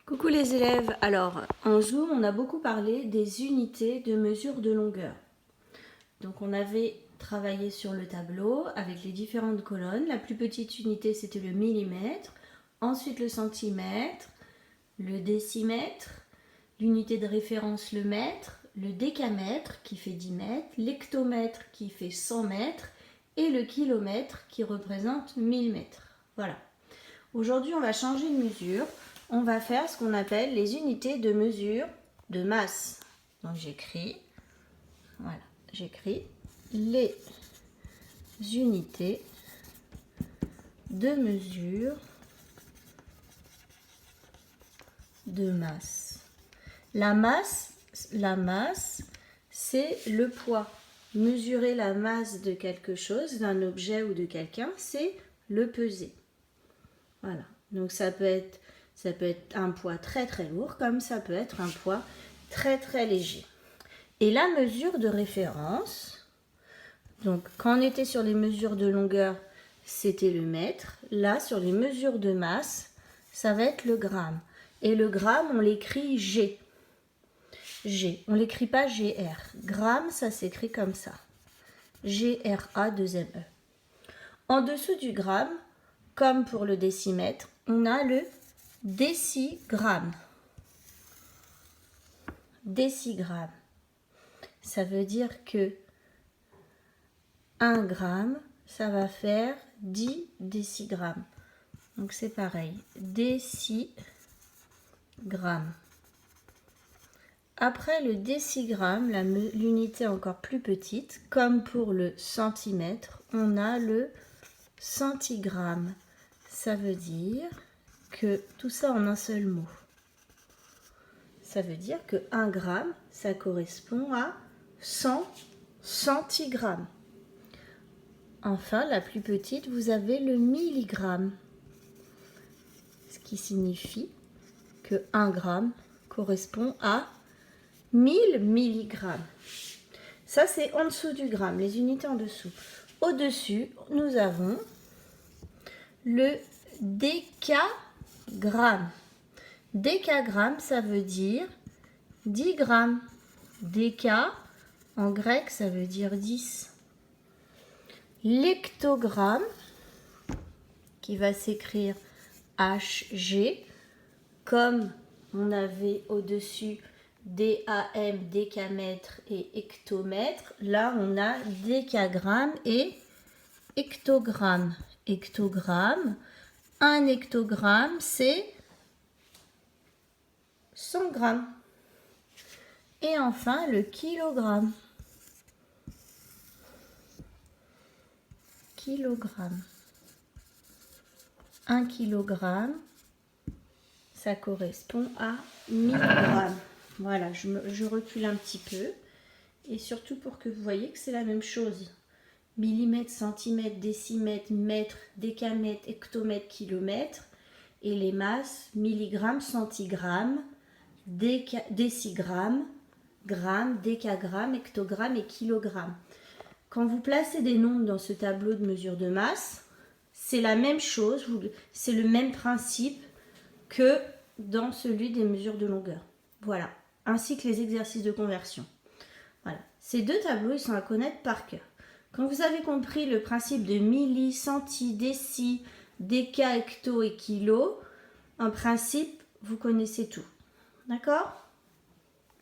Coucou les élèves, alors en Zoom on a beaucoup parlé des unités de mesure de longueur. Donc on avait travaillé sur le tableau avec les différentes colonnes. La plus petite unité c'était le millimètre, ensuite le centimètre, le décimètre, l'unité de référence le mètre, le décamètre qui fait 10 mètres, l'hectomètre qui fait 100 mètres et le kilomètre qui représente 1000 mètres. Voilà. Aujourd'hui on va changer de mesure. On va faire ce qu'on appelle les unités de mesure de masse. Donc j'écris les unités de mesure de masse. La masse, c'est le poids. Mesurer la masse de quelque chose, d'un objet ou de quelqu'un, c'est le peser. Voilà. Donc ça peut être un poids très très lourd, comme ça peut être un poids très très léger. Et la mesure de référence, donc quand on était sur les mesures de longueur, c'était le mètre. Là, sur les mesures de masse, ça va être le gramme. Et le gramme, on l'écrit G. G. On ne l'écrit pas GR. Gramme, ça s'écrit comme ça. G-R-A-2-M-E. En dessous du gramme, comme pour le décimètre, on a le décigramme. Décigramme. Ça veut dire que 1 gramme, ça va faire 10 décigrammes. Donc c'est pareil. Décigramme. Après le décigramme, l'unité encore plus petite, comme pour le centimètre, on a le centigramme. Ça veut dire que tout ça en un seul mot. Ça veut dire que 1 gramme, ça correspond à 100 centigrammes. Enfin, la plus petite, vous avez le milligramme. Ce qui signifie que 1 gramme correspond à 1000 milligrammes. Ça, c'est en dessous du gramme, les unités en dessous. Au-dessus, nous avons le décagramme. Décagramme, ça veut dire 10 grammes. Déca, en grec, ça veut dire 10. L'hectogramme, qui va s'écrire HG, comme on avait au-dessus DAM, décamètre et hectomètre, là on a décagramme et hectogramme. Hectogramme, un hectogramme, c'est 100 grammes. Et enfin, le kilogramme. Kilogramme. 1 kilogramme, ça correspond à 1000 grammes. Voilà, je recule un petit peu. Et surtout pour que vous voyez que c'est la même chose. Millimètre, centimètre, décimètre, mètre, décamètre, hectomètre, kilomètre. Et les masses, milligrammes, centigrammes, décigrammes, grammes, décagrammes, hectogrammes et kilogrammes. Quand vous placez des nombres dans ce tableau de mesure de masse, c'est la même chose, c'est le même principe que dans celui des mesures de longueur. Voilà, ainsi que les exercices de conversion. Voilà, ces deux tableaux, ils sont à connaître par cœur. Quand vous avez compris le principe de milli, centi, déci, déca, hecto et kilo, en principe, vous connaissez tout. D'accord ?